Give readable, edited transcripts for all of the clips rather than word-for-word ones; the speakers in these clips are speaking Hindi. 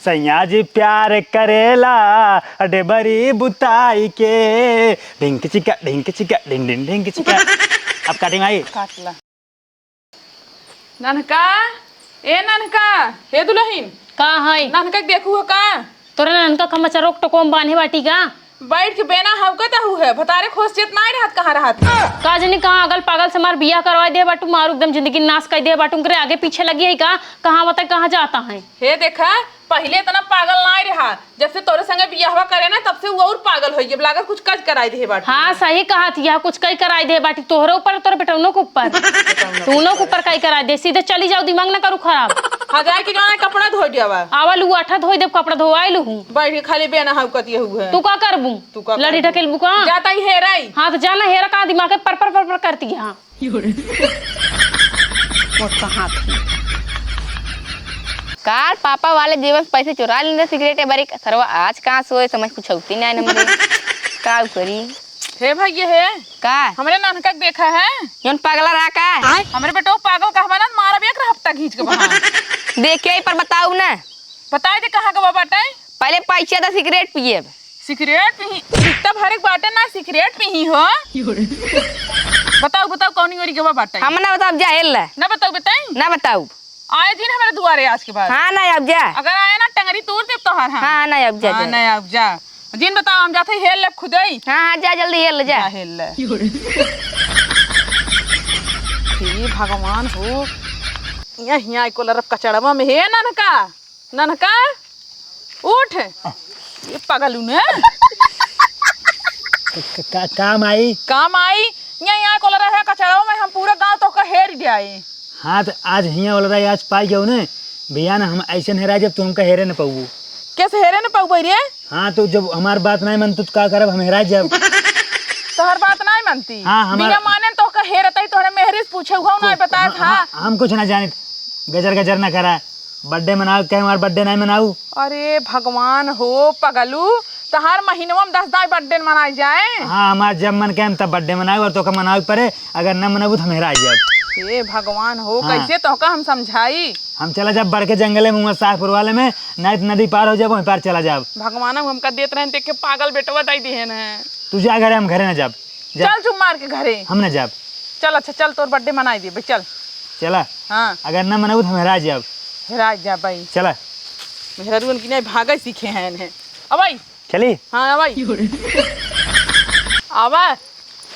सैया जी प्यार करेला अडे बरी बुताई के ढिंक चिका ढिंग ढिंग चिका। अब काटेंगे आई काटला ननका ए ननका हे दुलहीन का है ननका देखू हो का तोरे ननका खमचा रोक टकोम बांधे बाटी का बैठ के बेना हवकत हु है बतारे खोस चेत नहीं रहत कहां रहत का जनी कहां अगल पागल से मार बियाह करवा दे बाटू मारू एकदम जिंदगी नाश कर दे बाटू करे आगे पीछे लगी है का कहां बता कहां जाता है। हे देखा पहले इतना पागल नहीं रहा जब से तोरे संगे बियाहवा करे ना तब से वो और पागल हो जब लागत कुछ काज कराई दे बाटी। हां सही कहा थी कुछ कई कराई दे बाटी तोहरे ऊपर तोरे बेटौनो के ऊपर तूनो के ऊपर कई करा दे सीधे चली जाओ दिमाग ना करू खराब। हजार के गाना कपड़ा धो दियावा आवल उ आठा धोई दे कपड़ा धोवाइल हूं बैठ के खाली बेना हवकत ये हुए तू का करबू तू का लड़ी ढकेल बुका जाता ही हेराई हां तो जाना हेरा का दिमाग पर पर पर, पर करती है। हां मोट का हाथ कार पापा वाले जीवन पैसे चुरा लेंगे सिगरेट बरी सरवा आज कहाँ सोए समझ कुछ होती नहीं नंबर का करी हे भाई ये है का हमरे ननका देखा है जोन पगला रहा का हमरे बेटो पागल कहवा ना मारा एक हफ्ता खींच के बाहर देखे ही पर बताऊ ना बताए दे कहां का बाटे पहले पैसा था सिगरेट पिए सिगरेट पी इतना भरे बाटे ना सिगरेट पी हो बताओ बताओ कौन ओरी के बाटे हम ना बताओ जा हेल ना बताओ बताई ना बताऊ आए दिन हमारे दुआरे आज के बाद हाँ ना अब जा अगर आए ना टंगरी तोड़ दे तो हां हाँ ना अब जा नहीं अब जा जिन बताओ हम जाते हेल ले खुदई हाँ हाँ जा जल्दी हेल जा हेल ले हे भगवान हो यहाँ को लरब कचड़वा में हे ननका ननका उठ ये पागलू ने काम आई काम आई यहाँ को लरब है कचड़वा में हम पूरा गांव तो का हेर दियाए। हाँ तो आज हिया वाला आज पाई जाओ ने भैया ना हम ऐसे हेरा जब तुम का हेरे न पाऊ कैसे हेरे न पाऊ रे। हाँ तो जब हमार बात नहीं मन तो का करब हम हेरा जब तो हर बात नहीं मानती हाँ बिना माने तो का हेरतई तोरे मेहरिस पूछे हुआ ना बता था हम कुछ ना जाने गजर गजर ना करा बर्थडे मनाओ क्या हमार बर्थडे नहीं मनाऊ। अरे भगवान हो पगलू तो हर महीनों में 10 बर्थडे मनाई जाए। हाँ हमार जब मन के तब बर्थडे मनाओ और तो का मनाओ पड़े अगर न मनाबू तो हम हेरा जब। हे भगवान हो हाँ। कैसे तो का हम समझाई हम चला जब बढ़ के जंगले में साहपुर वाले में नहीं नदी पार हो जाए वहीं पार चला जाब। भगवान हमका देते रहे देख के पागल बेटवा दई दिहन है तू जा घरे हम घरे ना जब चल चुप मार के घरे हम न जब चल अच्छा चल तोर बर्थडे मनाई दे चल चला हाँ अगर न मनाबू तो हम हेरा जब हेरा जा भाई चला मेहरुन की नहीं भागे सीखे हैं अब आई चली हाँ अब आई आवा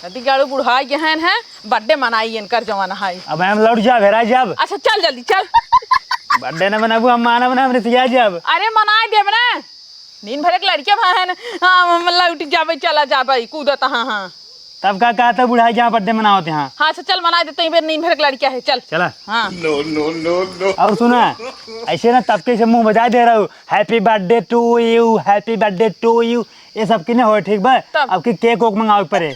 नदी गाड़ू बुढ़ाई के हैं बर्थडे मनाई कर जवाना है अब हम लौट जाब हेरा जब। अच्छा चल जल्दी चल बर्थडे न मनाबू हम माना बना हमने सिया जब। अरे मनाई देब ना नींद भरे के लड़के बहन हाँ लौट जाबे चला जाबे कूदत हाँ हाँ तब का कहा था बुढ़ाई जहाँ बर्थडे मनाओते हाँ हाँ अच्छा चल मना देते हैं नींद भरे के लड़किया है चल चला हाँ और सुना ऐसे ना तब के मुंह बजा दे रहा हूँ happy birthday to you happy birthday to you ये सब की ना हो ठीक बा अब की केक वोक मंगाओ पड़े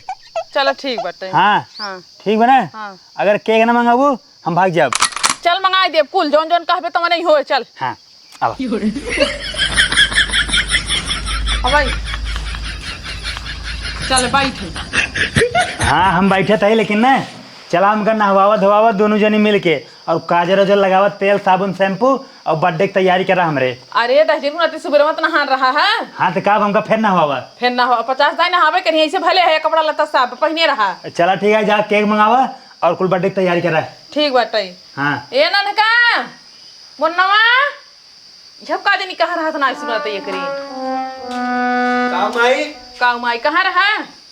चलो ठीक बाटे हाँ हाँ ठीक बा ना हाँ अगर केक ना मंगाबू हम भाग जाब। चल मंगाई दे कुल जौन जौन कहबे तो नहीं हो चल हाँ अब भाई चल बैठ हाँ हम बैठे थे लेकिन ना चला हम नहवावत धोवावत दोनों जनी मिल के और काजर वजर लगावत तेल साबुन शैम्पू और बर्थडे की तैयारी करा हमरे। अरे दहजीन अति सुबह मत नहा रहा है हाँ तो कब हमका फिर नहवावा फिर ना 50 दाई नहावे कहीं ऐसे भले है कपड़ा लता साफ पहने रहा। चला ठीक है जा केक मंगावा और कुल बर्थडे की तैयारी करा। ठीक बाटे हाँ ए ननका मुन्नवा झपका देनी कहाँ रहा था ना सुनते ये करी काम आई काऊ माई कहाँ रहा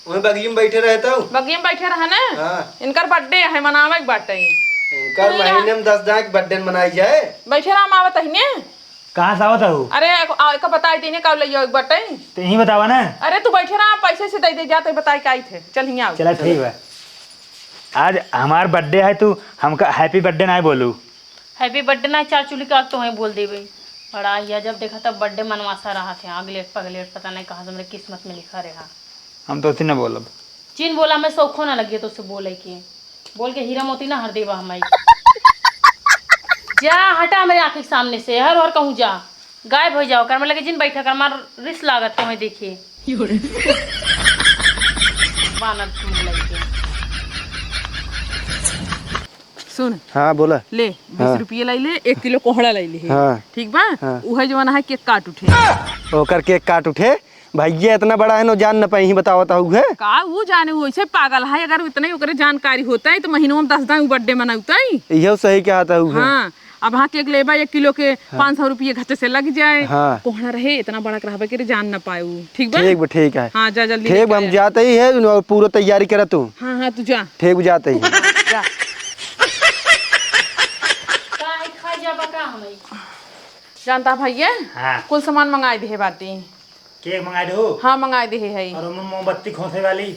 वहीं बगी में बैठे रहता हूँ। बगिया में बैठे रहा ना हाँ। इनकर बर्थडे है मनावे के बाटे इनका महीने में 10 दिन बर्थडे मनाई जाए। बैठे रहा मावत है ने कहाँ से आवत हूँ अरे एक बताई देने कब ले एक बाटे तो यही बतावा ना। अरे तू बैठे रहा पैसे से दे दे जाते बताई का आई थे चल हिया चला ठीक है आज हमार बर्थडे है तू हमका हैप्पी बर्थडे ना बोलू। हैप्पी बर्थडे ना चार चुली का तो वहीं बोल दे भाई बड़ा या जब देखा तब बर्थडे मनवासा रहा थे अगलेट पगलेट पता नहीं कहाँ से मेरे किस्मत में लिखा रहा। हम तो उसी न बोलब चीन बोला मैं सौखो ना लगी तो उससे बोले कि बोल के हीरा मोती ना हर देवा हमारी जा हटा मेरे आँख के सामने से हर हर कहूँ जा गायब हो जाओ कर मैं लगे जिन बैठा कर मार रिस लागत तुम्हें देखिए बानर तुम लगे सुन हाँ बोला। ले 20 रुपये लाई ले 1 किलो कोहड़ा लाई ले हाँ। ठीक बा हाँ। उहे जवाना है केक काट उठे ओकर केक काट उठे भैया इतना बड़ा है नो जान न पाई ही बतावता हुए का वो जाने वो ऐसे पागल है अगर इतने ओकरे जानकारी होता है तो महीनों में 10 दिन बर्थडे मनाता है यही सही क्या आता हुए। हाँ अब हाँ केक लेबा 1 किलो के 500 रुपये घटे से लग जाए हाँ। कोहड़ा रहे इतना बड़ा रहबे के जान ना पाए वो ठीक बा ठीक बा ठीक है। हाँ जा जल्दी ठीक लेके बा हम आ। जाते ही है और पूरा तैयारी करा तू। हाँ हाँ तू जा ठीक जाते ही। जा का खा जाबा का हमें जानता भैया हाँ। कुल सामान मंगाई दे बाटी केक मंगा दो हाँ मंगाई दे है और उनमें मोमबत्ती खोसे वाली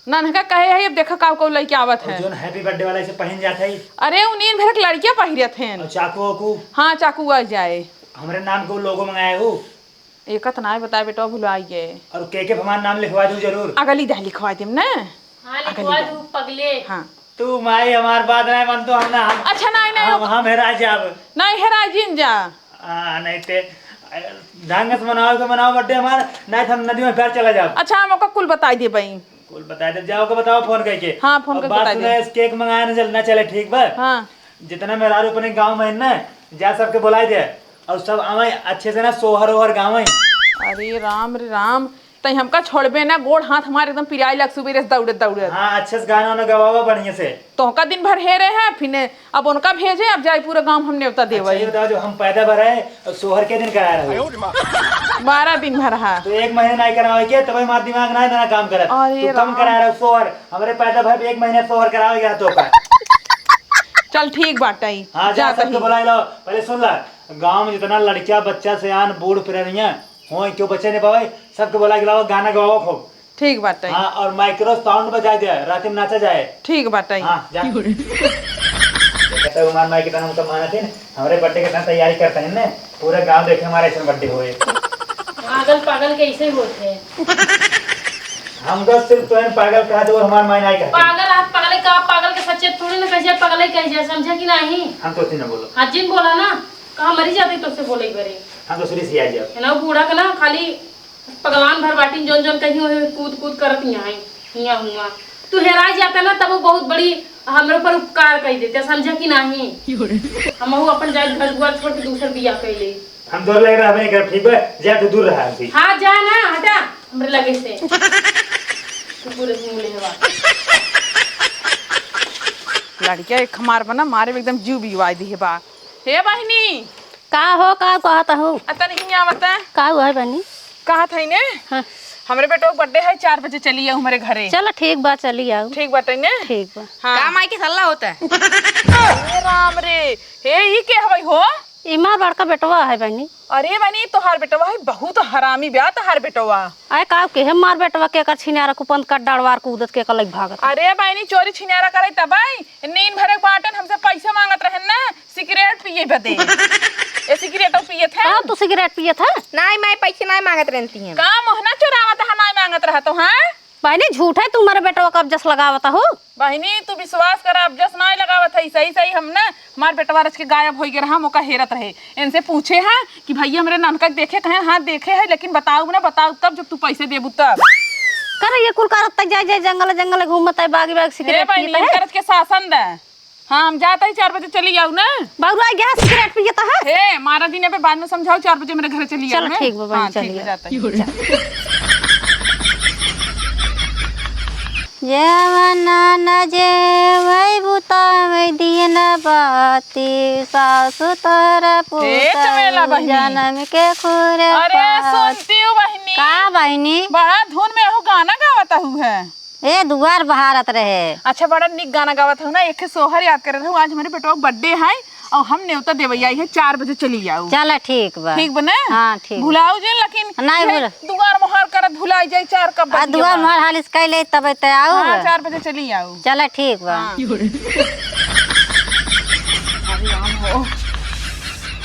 ननका कहे है अब देखा का लड़की आवत है जो हैप्पी बर्थडे वाला से पहन जाता है अरे उन्हीं भर लड़कियां पहिरत हैं और चाकू वाकू हाँ चाकू आ जाए हमारे नाम को लोगो मंगाया हो एक ना बताए बेटा भुलाइए और केक हमारा नाम लिखवा दो जरूर अगली दह लिखवा देम ना हाँ लिखवा दू पगले। हाँ तू माई हमार बात नहीं मन तो हम ना अच्छा नहीं नहीं हम हेरा जाब नहीं हेरा जिन जा नहीं ते ढंग से मनाओ बर्थडे हमारा नहीं तो हम नदी में पैर चला जाओ। अच्छा हम ओका कुल बताई दे बई कुल बता दे जाओ को बताओ फोन करके। हाँ, फोन करके बात बता दे। सुना इस केक मंगाया ना चले ठीक बा। हाँ जितना मेरा अपने गांव में है ना जा सबके बुलाए दे और सब आवे अच्छे से ना सोहर ओहर गाँव। अरे राम तई हमका छोड़बे ना गोड़ हाथ हमारे एकदम पिराई लग सुबह दौड़े दौड़े हाँ अच्छे से गाना वाना गवावा बढ़िया से। तो का दिन भर हेरे हैं फिर अब उनका भेजे अब जाए पूरा गांव हमने उतना देवा अच्छा, ये बताओ जो हम पैदा भर है और सोहर के दिन कराया रहे 12 दिन भर है तो 1 महीने नहीं करावे के तब हमारा दिमाग ना इतना काम करे अरे तो कम करा रहा सोहर हमारे पैदा भर 1 महीने सोहर करावेगा तो का। चल ठीक बाटाई हाँ जा सबको बुला लो पहले सुन ला गांव में जितना लड़कियां बच्चा सियान बूढ़ फिर रही है हो क्यों बच्चे नहीं पावे सबको बुला के लाओ गाना गवाओ खूब। ठीक बाटाई हाँ और माइक्रो साउंड बजाए दे रात में नाचा जाए। ठीक बाटाई हाँ जा कहता है उमर माई कितना मतलब माना थे हमारे बर्थडे कितना तैयारी करते हैं ना पूरे गांव देखे हमारे ऐसे बर्थडे हुए। पागल पागल कैसे ही होते हैं। हम तो सिर्फ तो पागल कहा दो और हमारे माई नहीं कहते। पागल आप पागल का पागल के सच्चे थोड़ी ना कहिए पागल ही कहिए समझा कि नहीं। हम तो उसी ना बोलो हाँ जिन बोला ना कहा मरी जाती तो से बोले बरे हम तो सीरीज ही आ जाओ है ना वो बूढ़ा का ना खाली पगलान भर बाटी जोन जोन कहीं हुए कूद कूद करत यहाँ हुआ तू हेरा जाता ना तब वो बहुत बड़ी हमारे ऊपर उपकार कर देते समझा कि नहीं। हम अपन जाए घर दुआर छोड़ के दूसर बिया कैले हम दूर लग रहा है ठीक है जा तो दूर रहा है। हाँ जा ना हटा हमरे लगे से तू पूरे मुंह हवा लड़किया एक हमार बना मारे में एकदम जीव बिगवाई दी है बा हे बहनी का हो का कहता हो अता नहीं आवता का हुआ है बनी कहा था ने हाँ। हमरे बेटो बर्थडे है 4 बजे चली आओ हमारे घरे चलो ठीक बा चली आओ ठीक बाटे ने ठीक बा हाँ का माई के सल्ला होता है हे राम रे हे ई के हवई हो इमार बड़का बेटवा है बनी अरे बनी तोहार बेटवा है बहुत हरामी ब्याह तोहार बेटवा आए का के हम मार बेटवा के कर छिनारा कुपन का डाड़वार कूदत के कलक भागत अरे बहनी चोरी छिनारा करे तबाई नींद भरे बाटन हमसे पैसे मांगत रहन ना सिगरेट पिए बदे ये सिगरेट पिए थे हां तू सिगरेट पिए था नहीं मैं पैसे नहीं मांगत रहती हैं का मोहना चुरावत है ना मांगत रहा तो हां बहनी झूठ है तुम्हारे बेटवा का जस लगावता हो बहनी तू विश्वास कर अब जस नहीं लगावत है सही सही हम ना मार बेटवा रच के गायब हो गए रहा मौका हेरत रहे इनसे पूछे हैं कि भैया हमरे ननका देखे कहे हाँ देखे है लेकिन बताओ ना बताओ तब जब तू पैसे देबू तब कर ये कुल करत तक जाए जंगल जंगल घूमत है बागी बाग हे सिगरेट बहनी पीता है करत के शासन दे हाँ हम जाते ही 4 बजे चली जाऊ ना बाबूआ गया सिगरेट पियता है हे मारा दिन पे बाद में समझाओ 4 बजे मेरे घर चली जाओ चलो ठीक बा बहनी, हाँ, ठीक चलिए। है, जाता है। जेवना न जेवै बुता में दिन बाती सासु तर चमेला पुता बहिनी। जन्म के खुर अरे सुनती हूँ बहनी का बहनी बड़ा धुन में हो गाना गावता हूँ है ए दुआर बहारत रहे अच्छा बड़ा निक गाना गावत हूँ ना एक सोहर याद कर रहा हूँ आज मेरे बेटवा बर्थडे है और हम न्योता देवैया है 4 बजे चली जाऊ चल ठीक बा ठीक बने हाँ ठीक भुलाओ जे लेकिन नहीं हे, भूल। दुआर मोहर करत भुलाई जाई 4 कब आ दुआर मोहर हालिस कैले तब ते आऊ हाँ 4 बजे चली जाऊ चल ठीक बा हाँ।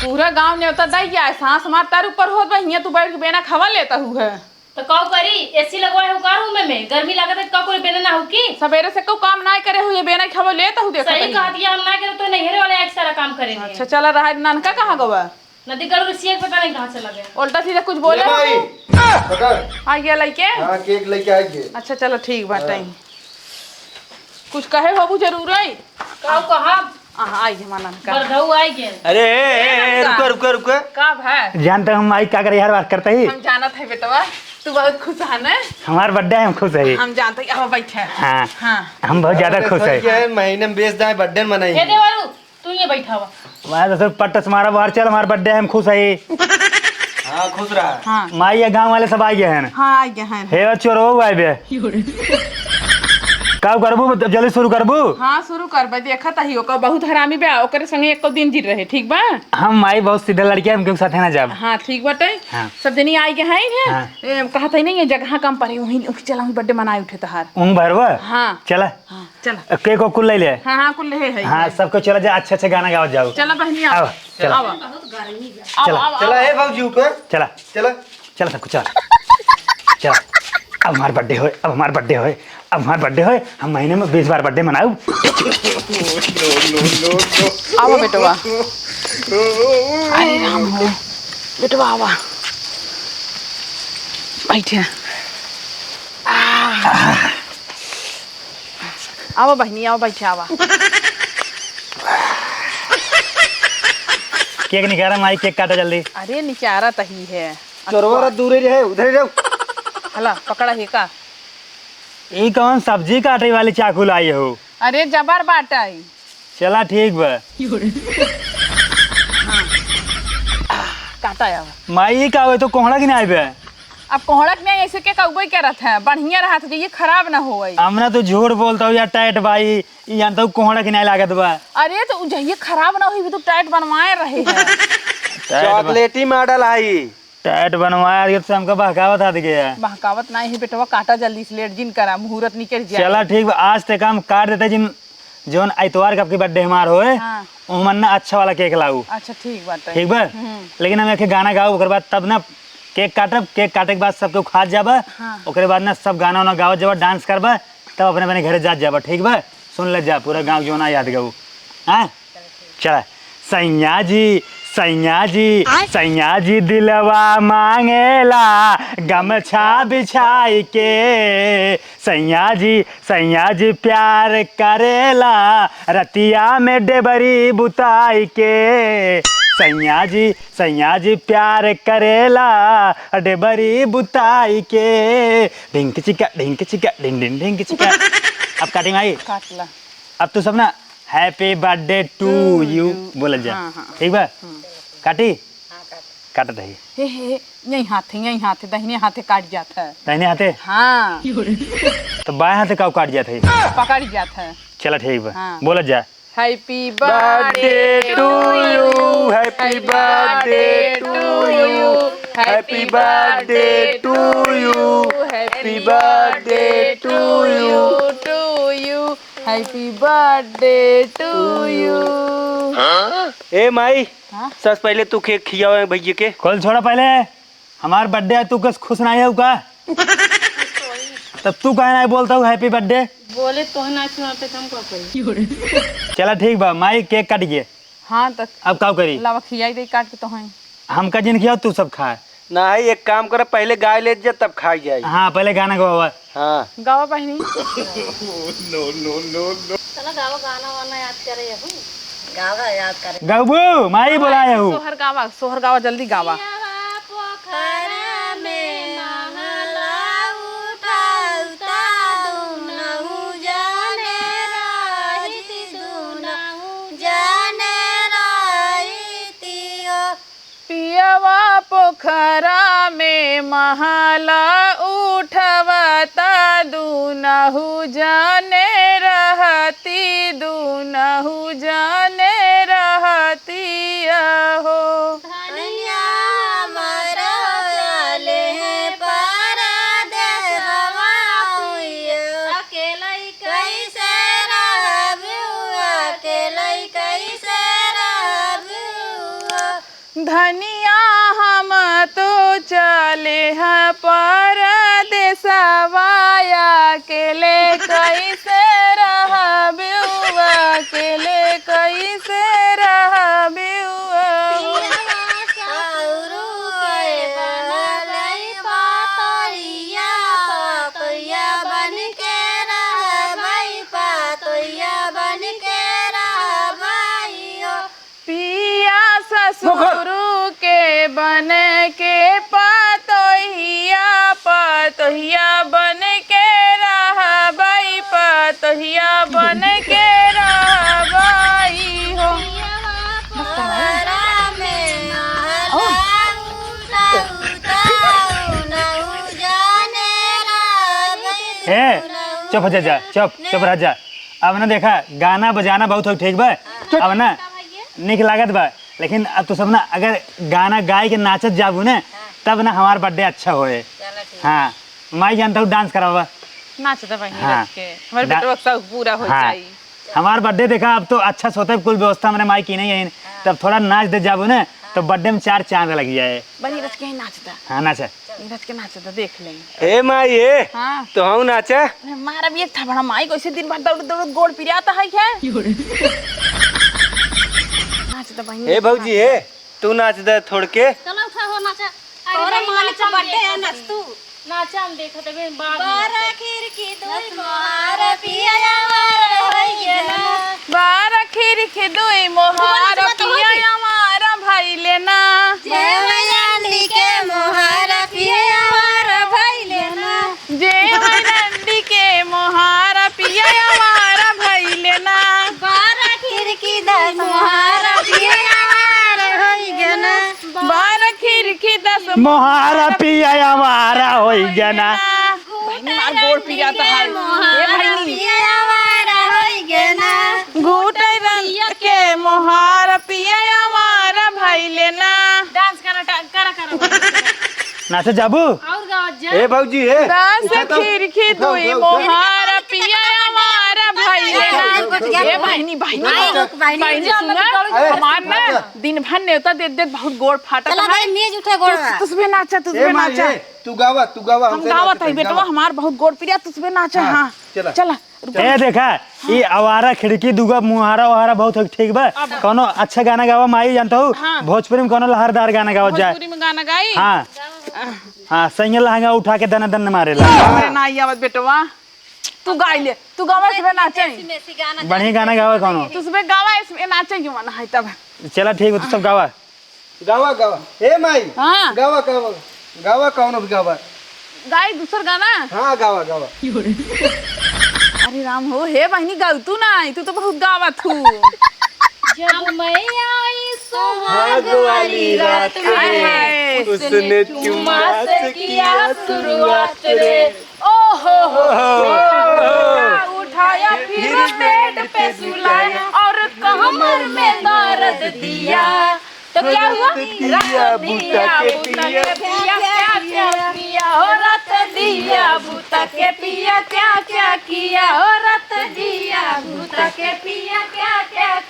पूरा गांव न्योता दई जाए सांस मार तार ऊपर होत बा हिया तू बैठ के बेना खवा लेता हूँ है तो कहो करी एसी लगवाए हो का रूम में गर्मी लागत है का कोई बेना ना हो की सवेरे से को काम ना करे हुए बेना खवा लेता हूँ देखो सही कहा दिया हम ना करे तो नहीं वाले एक सारा काम करेंगे। अच्छा चला रहा है नानका कहाँ गवा नदी करो सीएक पता नहीं कहां से लगे उल्टा सीधा कुछ बोले भाई पकड़ आ गया लइके हाँ केक लेके आइए। अच्छा चलो ठीक बाटे कुछ कहे हो जरूर है कहो कहा आई जमाना का बरधऊ आई गए। अरे रुको रुको रुको। का भाई जानते हम माई क्या करे हर बात करते ही हम जानत है बेटवा तू बहुत खुश है ना। हमारा बर्थडे है हम खुश है। हम जानते हैं अब बैठे हाँ हाँ हम बहुत ज्यादा खुश है। क्या है महीने में बेच जाए बर्थडे मनाई। हे देवारू तू ये बैठा हुआ। वहाँ तो सिर्फ पट्टस मारा बाहर चल हमारा बर्थडे है हम खुश है। हाँ खुश रहा। हाँ माई या गांव वाले सब आ गए हैं। हाँ आई गए हैं हे चोरो भाई बे कब करबू जल्दी शुरू करबू। हाँ शुरू कर भाई देखा तही ओकर बहुत हरामी बा ओकरे संगे एको दिन जी रहे ठीक बा। हम माई बहुत सीधा लड़की है हम क्यों साथ है ना जब। हाँ ठीक बाटे हाँ। सब जनी आई गए हैं हाँ। कहा था नहीं ये जगह कम पड़ी वहीं चला बर्थडे मनाए उठे तहार। उंग भरवा हाँ चला हाँ चला केक को कुल ले ले। हाँ हाँ कुल है हाँ सबको चला जा अच्छे अच्छे गाना गाओ जाओ। चला बहनी आओ, आओ चला। आओ चला चला हे बाबू ऊपर चला चला। चला सबको चला चला अब हमारा बर्थडे हो अब हमारा बर्थडे हो अब हमारा बर्थडे हो हम महीने में 20 बार बर्थडे मनाऊ। आओ बेटवा अरे राम हो बेटवा आवा बैठे आओ बहनी आओ बैठे आवा केक निकाला माई केक काटो जल्दी। अरे निचारा तही है चोरवा दूर ही रहे उधर ही रहो। हला पकड़ा है का ये कौन सब्जी काटे वाली चाकू लाई हो। अरे जबर बाटा है चला ठीक बा काटा आवा माई का हो तो कोहड़ा की नहीं बे। अब कोहड़क नहीं ऐसे के कौबई के रथ है बढ़िया रहा था ये खराब ना हो हमने तो झूठ बोलता हूँ या टाइट भाई ये जानता हूँ कोहड़ा की नहीं लागत बा। अरे तो ये खराब ना हुई भी तो टाइट बनवाए रहे हैं चॉकलेटी मॉडल आई। टाइट बनवाया ये तो हमको बहकावत आ गया। बहकावत नहीं है बेटवा काटा जल्दी से लेट जिन करा मुहूर्त निकल जाए। चला ठीक बा आज तक हम काट देते जिन जोन आइतवार का आपकी बर्थडे हमार होए हाँ। उमन ना अच्छा वाला केक लाऊ अच्छा ठीक बात है ठीक बा। लेकिन हम एक गाना गाओ ओकर बाद तब ना केक काटब केक काटे के बाद सबके खा जाबा। हाँ। ओकरे बाद ना सब गाना वाना गावत जाबा डांस करबा तब अपने अपने घरे जा जाबा ठीक बा। सुन ले जा पूरा गाँव जो ना याद गाऊ। हाँ चला सैया जी दिलवा मांगेला गमछा बिछाई के सैया जी प्यार करेला रतिया में डेबरी बुताई के सैया जी प्यार करेला डेबरी बुताई के ढिंक चिका डिंग डिंग ढिंक चिका। अब काटेंगे आई काट ला अब तो सब ना हैप्पी बर्थडे टू यू बोल जा ठीक बा। काटी काटत है हे यही हाथे दाहिने हाथे काट जाता है। दाहिने हाथे हाँ तो बाएं हाथे का काट जात है पकड़ जाता है। चला ठीक बा हाँ। बोल जा happy birthday to you happy birthday to you happy birthday to you happy birthday to you happy birthday to you. ए माई हाँ? सबसे पहले तू केक खियाओ भैया के। कल छोड़ा पहले हमार बर्थडे है तू कस खुश नहीं है का तब तू कहे नहीं बोलता हूँ हैप्पी बर्थडे बोले तो ना सुनाते हम का करी। चला ठीक बा माई केक काट गए हाँ तो अब का करी लावा खियाई दे काट के तो हैं। हमका जिन खिया तू सब खा। नहीं एक काम कर पहले गाय ले जा तब खाई जाए। हाँ पहले गाना गवा हाँ गावा बहनी चलो गाओ गाना वाना याद करे गावा याद करे गबू माई बुलाया हूँ सोहर गावा जल्दी गावा। पियवा पोखरा में महला उठवता दूनहु जाने रहती दूनहु जाने रहती हो। धनिया हम तो चले हैं परदेसवाया अकेले कैसे रहबुआ अकेले कैसे रहबुआ। बन के ससुरु के बन के पतोहिया बन के रहबई पतोहिया बन के रहबई हो। ए चुप हो जा, चुप रह जा। अब ना देखा गाना बजाना बहुत हो ठीक बा, अब ना निक लागत बा, लेकिन अब तो सब ना अगर गाना गाय के नाचत जाबू ना तब ना हमार बर्थडे अच्छा होए। हाँ माई जानता हूँ डांस करावा। नाचता बहिनी हाँ। रच के हमारे बेटवा का सब पूरा हो हाँ जाई। हमार बर्थडे देखा अब तो अच्छा सोते कुल व्यवस्था मैंने माई की नहीं है, तब थोड़ा नाच दे जाबू ना तो बर्थडे में 4 चांद लग जाए। बहिनी रच के ही नाचता, हाँ नाचा रच के नाचता देख लेंगे। ए माई ए हाँ तो हम नाचा। हमारा भी एक था बड़ा माई को इसे दिन भर दौड़ दौड़ गोड़ पिराता है क्या? नाचता बहिनी। ए भौजी ए तू नाच दे थोड़ के। चलो उठा हो नाचा। तोरे मालिक का बर्थडे है नाच तू। नाचा हम देखत हबे बाद बारा खिड़की दुई मोहार पिया यार होइए ना। बारा खिड़की दुई मोहार पिया हमारा भाई लेना। जय नंदी के मोहार पिया यार भाई लेना। जय नंदी के मोहार पिया हमारा भाई लेना। बारा खिड़की दुई मोहार पिया यार होइए ना। बारा खिड़की 10 मोहारा पिया हमारा होई जाना। बहिनी मार गोड़ पिराता है। ये बहिनी पिया यार होइए ना। घूटे रंग के मोहार पिया हमारा भाई लेना। डांस करा नाचा जाबू। और गावत जा। ए भौजी ए 10 खिड़की दुई मोहार पिया हमारा भाई लेना। ये बहिनी बहिनी सुना हमार ना दिन भर नेवता दे दे बहुत गोड़ फाटा चला भाई मेज उठा गोड़। तुझे नाचा ए माई ए तू गावा हम गावत है बेटवा हमार बहुत गोड़ पिया तुझे नाचा। हाँ चला ए देखा ये आवारा खिड़की दुगा मुहारा वहारा बहुत हो ठीक बा। कोनो अच्छा गाना गावा माई जानता हूँ। भोजपुरी में कोनो लहरदार गाना गावत जाए। भोजपुरी में गाना गाई। हाँ हाँ सही लहंगा उठा के दन दन मारेला। अरे ना आवत बेटवा तू गाई ले तू गावा इसमें नाचे। बढ़िया गाना गावा कोनो। तुझे गावा इसमें नाचे क्यों मन है तब। चला ठीक है तो सब गावा। गावा ए माई हाँ गावा कौन भी गावा। गाई दूसर गाना। हाँ गावा अरे राम हो हे बहनी गाऊ तू ना तू तो बहुत गावत तू। जब मैं आई सुहाग वाली रात हाय। उसने चुम्मा से किया शुरुआत रे। ओहो उठाया फिर बेड पे सुलाया और कमर में दर्द दिया तो क्या हुआ? दिया बूटा के पिया क्या किया हो रत दिया बूता के पिया क्या किया हो रत दिया बूता के पिया क्या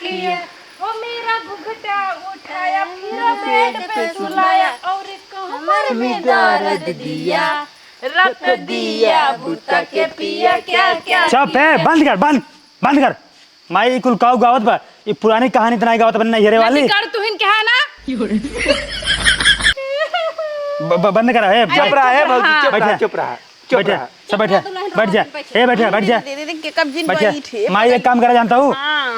किया। वो मेरा घुघटा उठाया फिर बेड पे सुलाया और कमर में दर्द दिया रत दिया बूता के पिया क्या। चुप है बंद कर माई कुल काऊ गावत बा। ये पुरानी कहानी तना गावत बन नैहरे वाली। कर तू हिन क्या ना बंद करा है। चुप रहा है भौजी चुप रहा बैठे सब बैठ जा ए बैठ जा दे कब जिन बैठे। बैठे माई एक काम करा जानता हूँ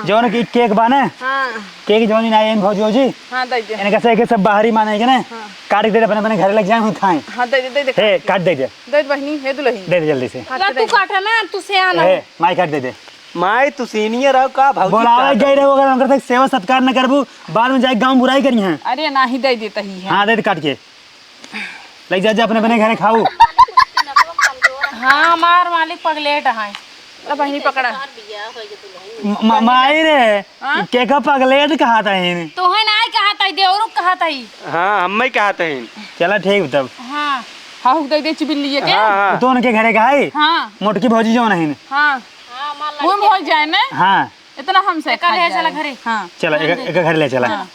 जौन की केक बाने हां केक जौन ना इन भौजी जी हां दे दे इनके कैसे के सब बाहरी माने के ना काट दे अपने अपने घर लग जाए हम खाएं। हां दे हे काट दे बहनी हे दुल्हन दे जल्दी से। तू काटा ना तू से आना। हे माई काट दे माई तू सीनियर हो का भौजी बोलावे गए रहो अगर उनकर तक सेवा सत्कार न करबू बाद में जाए गांव बुराई करी है। अरे ना ही दे देता ही है। हां दे काट के लग जा अपने अपने घर खाऊ। हाँ हमार मालिक पगलेट है। ला बहनी पकड़ा माई रे केक पगलेट कहा था इन। तो है ना कहा था देवरू कहा था। हाँ हम ही कहते हैं। चला ठीक तब। हाँ हाँ दे दे चिबिल्ली के। हाँ तो उनके घरे का है हाँ मोटकी भौजी जो नहीं। हाँ वो हो जाए ना हाँ इतना हमसे खा ले चला जाए। घरे। हाँ चलो एक घर ले चला।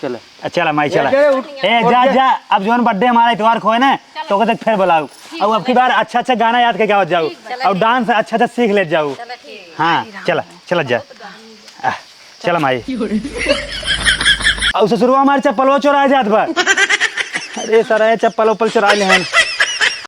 चला माई चला ए, ए जा अब जोन बर्थडे हमारा इतवार खोए ना तो ओके तक फिर बुलाऊ और अब की बार अच्छा गाना याद करके आवत जाऊ और डांस अच्छा सीख ले जाऊ। हाँ चला जा चला माई और ससुरवा हमारे चप्पल चोरा जात बा। अरे सर चप्पल उप्पल चुरा ले हैं।